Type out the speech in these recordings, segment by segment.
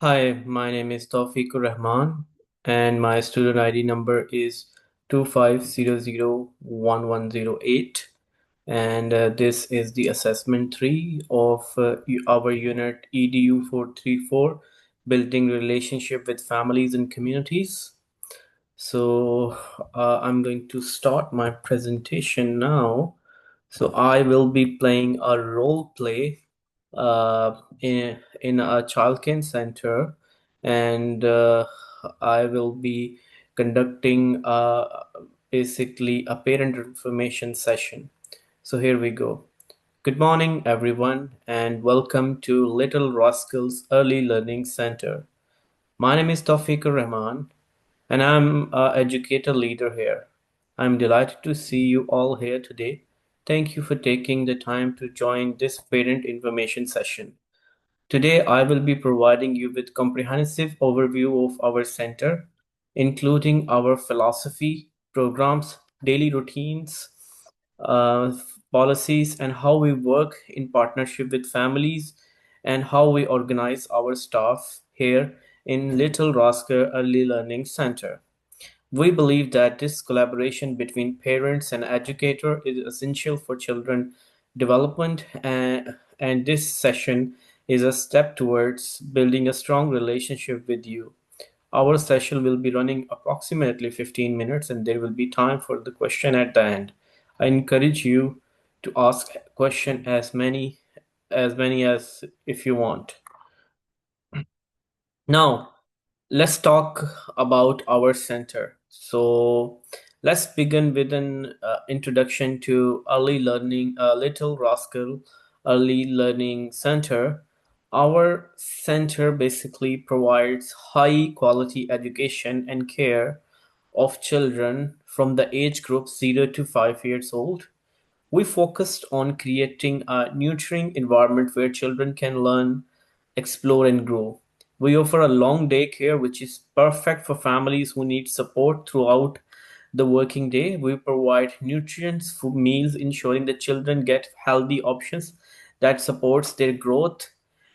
Hi, my name is Tawfiqur Rahman, and my student ID number is 25001108. And this is the assessment 3 of our unit EDU434, Building Relationship with Families and Communities. So I'm going to start my presentation now. So I will be playing a role play in a childcare center, and I will be conducting basically a parent information session. So here we go. Good morning, everyone, and welcome to Little Rascals Early Learning Center. My name is Tawfiqur Rahman, and I'm an educator leader here. I'm delighted to see you all here today. Thank you for taking the time to join this parent information session. Today, I will be providing you with comprehensive overview of our center, including our philosophy, programs, daily routines, uh, policies, and how we work in partnership with families, and how we organize our staff here in Little Rasker Early Learning Center. We believe that this collaboration between parents and educator is essential for children development, and this session is a step towards building a strong relationship with you. Our session will be running approximately 15 minutes and there will be time for the question at the end. I encourage you to ask question as many as if you want. Now, let's talk about our center. So, let's begin with an introduction to early learning, Little Rascal Early Learning Center. Our center basically provides high quality education and care of children from the age group 0 to 5 years old. We focused on creating a nurturing environment where children can learn, explore, and grow. We offer a long day care, which is perfect for families who need support throughout the working day. We provide nutrients for meals, ensuring that children get healthy options that supports their growth,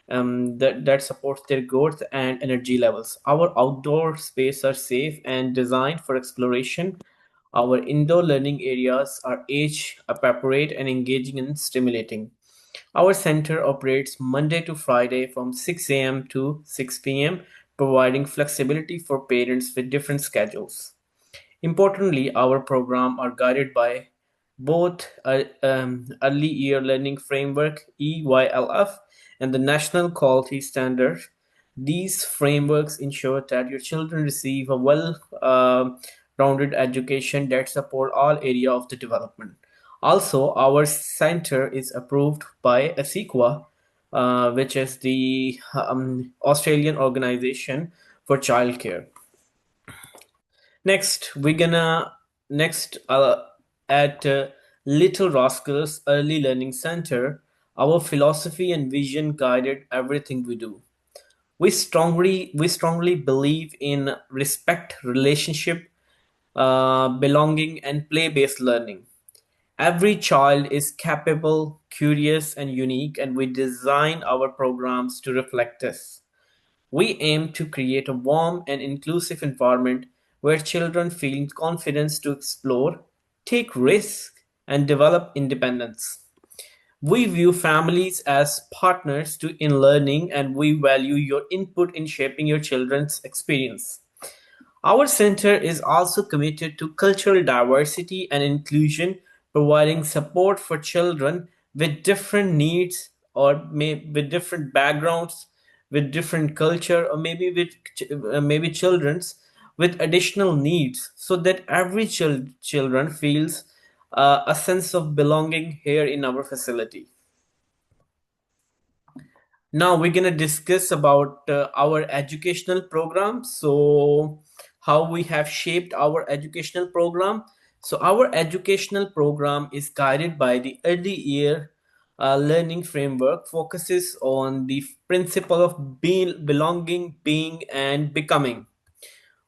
that supports their growth and energy levels. Our outdoor space are safe and designed for exploration. Our indoor learning areas are age appropriate and engaging and stimulating. Our center operates Monday to Friday from 6 a.m. to 6 p.m., providing flexibility for parents with different schedules. Importantly, our programs are guided by both Early Year Learning Framework (EYLF) and the National Quality Standard. These frameworks ensure that your children receive a well-rounded education that support all area of the development. Also, our center is approved by ASIQua, which is the Australian Organization for Childcare. Next, we're gonna next at Little Rascals Early Learning Center, our philosophy and vision guided everything we do. We strongly believe in respect, relationship, belonging, and play-based learning. Every child is capable, curious, and unique, and we design our programs to reflect this. We aim to create a warm and inclusive environment where children feel confidence to explore, take risks, and develop independence. We view families as partners in learning, and we value your input in shaping your children's experience. Our center is also committed to cultural diversity and inclusion, providing support for children with different needs with different backgrounds, with different culture, or maybe maybe children's with additional needs, so that every children feels a sense of belonging here in our facility. Now we're gonna discuss about our educational program. So how we have shaped our educational program. So our educational program is guided by the early year learning framework, focuses on the principle of being, belonging, being, and becoming.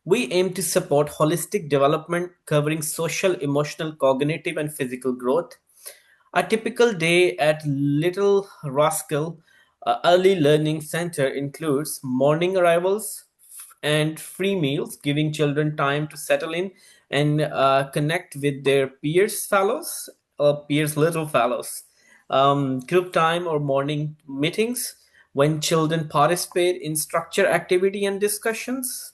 We aim to support holistic development covering social, emotional, cognitive, and physical growth. A typical day at Little Rascal Early Learning Center includes morning arrivals and free meals, giving children time to settle in and connect with their peers, little fellows. Group time or morning meetings when children participate in structured activity and discussions.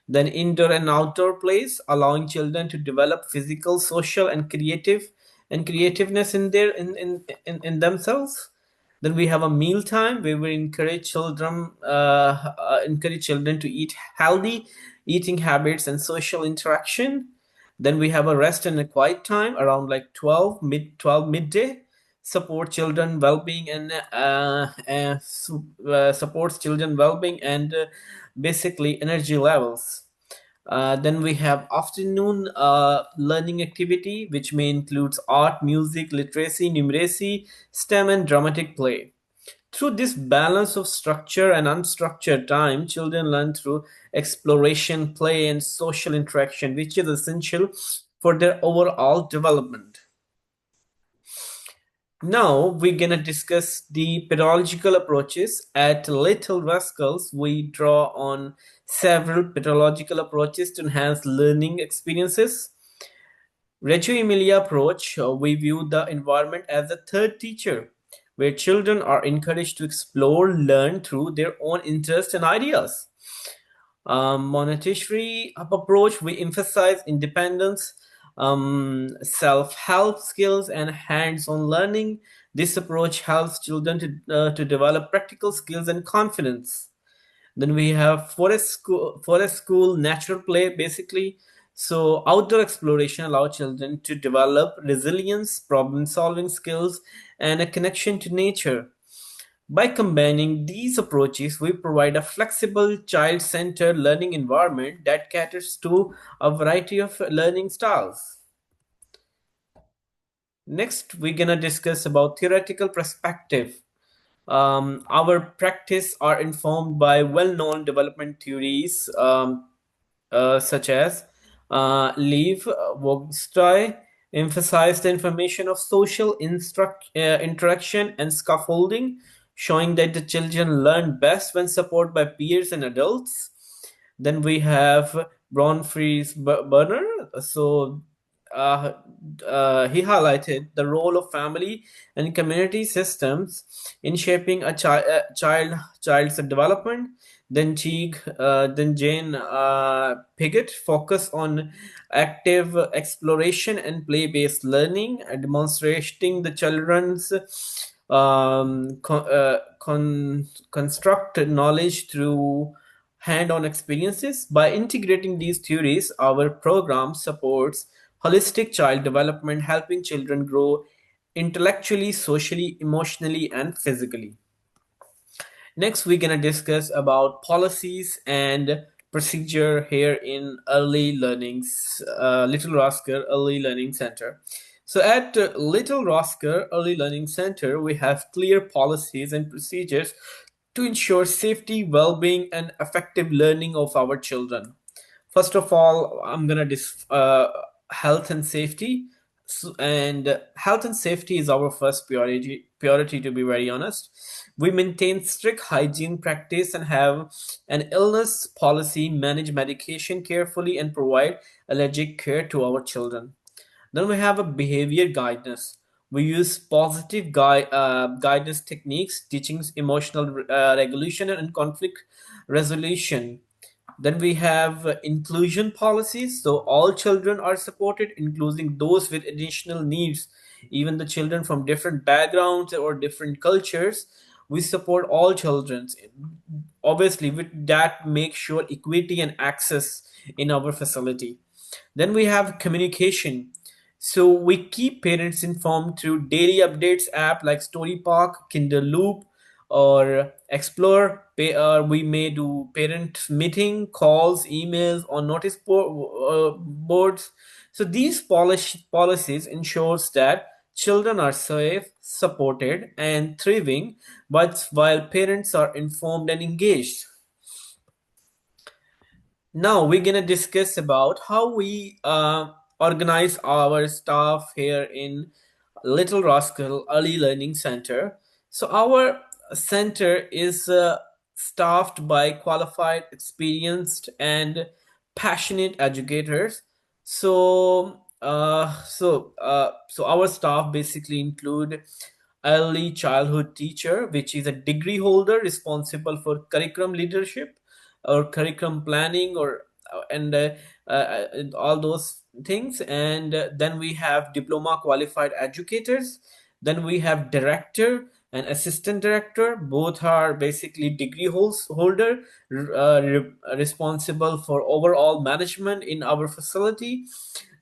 Then indoor and outdoor plays, allowing children to develop physical, social, and creativeness in themselves. Then we have a meal time where we encourage children to eat healthy eating habits and social interaction. Then we have a rest and a quiet time around like 12 midday, support children well-being and supports children well-being and basically energy levels. Then we have afternoon learning activity, which may includes art, music, literacy, numeracy, STEM, and dramatic play. Through this balance of structure and unstructured time, children learn through exploration, play, and social interaction, which is essential for their overall development. Now we're gonna discuss the pedagogical approaches. At Little Rascals, we draw on several pedagogical approaches to enhance learning experiences. Reggio Emilia approach, we view the environment as a third teacher, where children are encouraged to explore, learn through their own interests and ideas. Montessori approach, we emphasize independence, self-help skills, and hands-on learning. This approach helps children to develop practical skills and confidence. Then we have forest school, natural play, basically. So outdoor exploration allow children to develop resilience, problem-solving skills, and a connection to nature. By combining these approaches, we provide a flexible, child-centered learning environment that caters to a variety of learning styles. Next, we're gonna discuss about theoretical perspective. Our practice are informed by well-known development theories such as Lev Vygotsky emphasized the information of social interaction and scaffolding, showing that the children learn best when supported by peers and adults. Then we have Bronfries Burner. So uh, he highlighted the role of family and community systems in shaping a child's development. Then Jane Piggott focused on active exploration and play-based learning, demonstrating the children's construct knowledge through hand-on experiences. By integrating these theories, our program supports holistic child development, helping children grow intellectually, socially, emotionally, and physically. Next, we're gonna discuss about policies and procedure here in Little Rascal Early Learning Center. So at Little Rascal Early Learning Center, we have clear policies and procedures to ensure safety, well-being, and effective learning of our children. First of all, I'm gonna health and safety. And health and safety is our first priority, to be very honest. We maintain strict hygiene practice and have an illness policy, manage medication carefully, and provide allergic care to our children. Then we have a behavior guidance. We use positive guidance techniques, teaching emotional regulation and conflict resolution. Then we have inclusion policies. So all children are supported, including those with additional needs, even the children from different backgrounds or different cultures. We support all children. Obviously, with that, make sure equity and access in our facility. Then we have communication. So we keep parents informed through daily updates app like Story Park, Kinder Loop, or Explore. We may do parent meeting, calls, emails, or boards. So these policies ensures that children are safe, supported, and thriving, but while parents are informed and engaged. Now we're gonna discuss about how we organize our staff here in Little Rascal Early Learning Center. So our center is staffed by qualified, experienced, and passionate educators. So our staff basically include early childhood teacher, which is a degree holder responsible for curriculum leadership or curriculum planning or all those things. And then we have diploma qualified educators. Then we have director and assistant director. Both are basically degree holder responsible for overall management in our facility.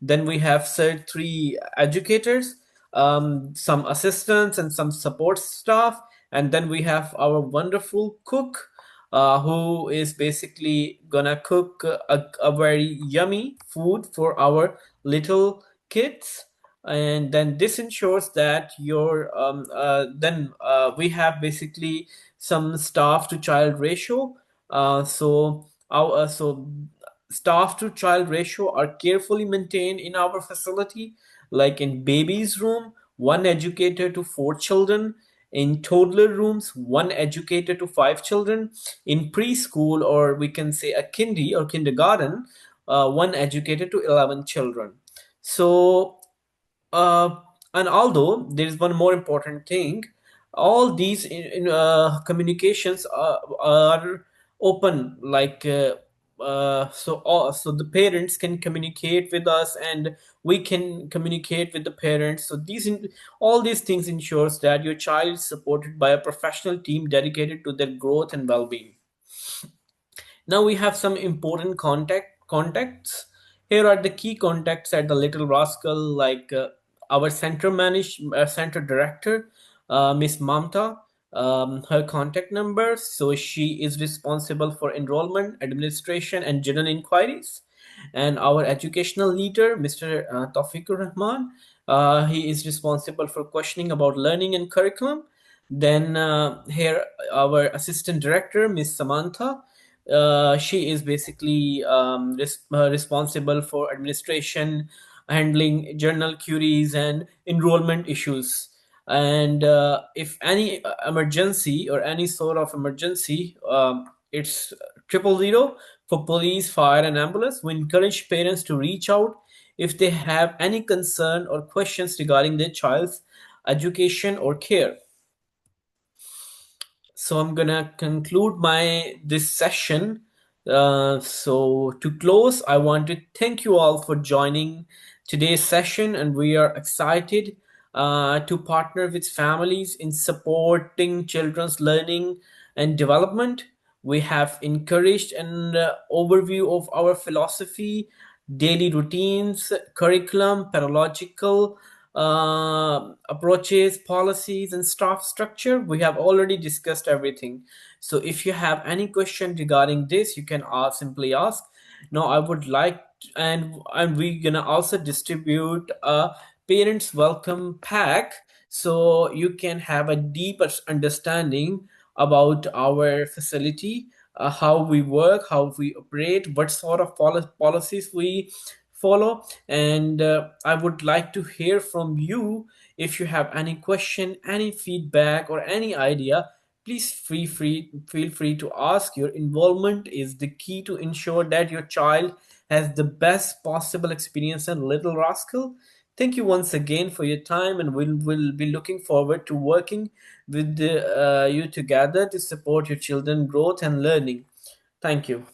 Then we have said three educators, some assistants, and some support staff. And then we have our wonderful cook, who is basically gonna cook a very yummy food for our little kids. And then this ensures that your then we have basically some staff to child ratio. So staff to child ratio are carefully maintained in our facility, like in babies room, one educator to four children; in toddler rooms, one educator to five children; in preschool, or we can say a kindergarten, one educator to 11 children. So uh, and although there is one more important thing, all these communications are open. So the parents can communicate with us, and we can communicate with the parents. So all these things ensures that your child is supported by a professional team dedicated to their growth and well-being. Now we have some important contacts. Here are the key contacts at the Little Rascal, like our center director, Miss Mamta. Her contact number. So she is responsible for enrollment, administration, and general inquiries. And our educational leader, Mr. Taufikur Rahman, he is responsible for questioning about learning and curriculum. Then here, our assistant director, Miss Samantha, she is basically responsible for administration, handling journal queries, and enrollment issues. And if any emergency or any sort of emergency, it's 000 for police, fire, and ambulance. We encourage parents to reach out if they have any concern or questions regarding their child's education or care. So I'm gonna conclude my this session. So to close, I want to thank you all for joining today's session, and we are excited to partner with families in supporting children's learning and development. We have encouraged an overview of our philosophy, daily routines, curriculum, pedagogical approaches, policies, and staff structure. We have already discussed everything. So if you have any question regarding this, you can simply ask. Now, I would like, and we're gonna also distribute a parents welcome pack, so you can have a deeper understanding about our facility, how we work, how we operate, what sort of policies we follow. And I would like to hear from you. If you have any question, any feedback, or any idea, please feel free to ask. Your involvement is the key to ensure that your child has the best possible experience in Little Rascal. Thank you once again for your time, and we'll be looking forward to working with you together to support your children's growth and learning. Thank you.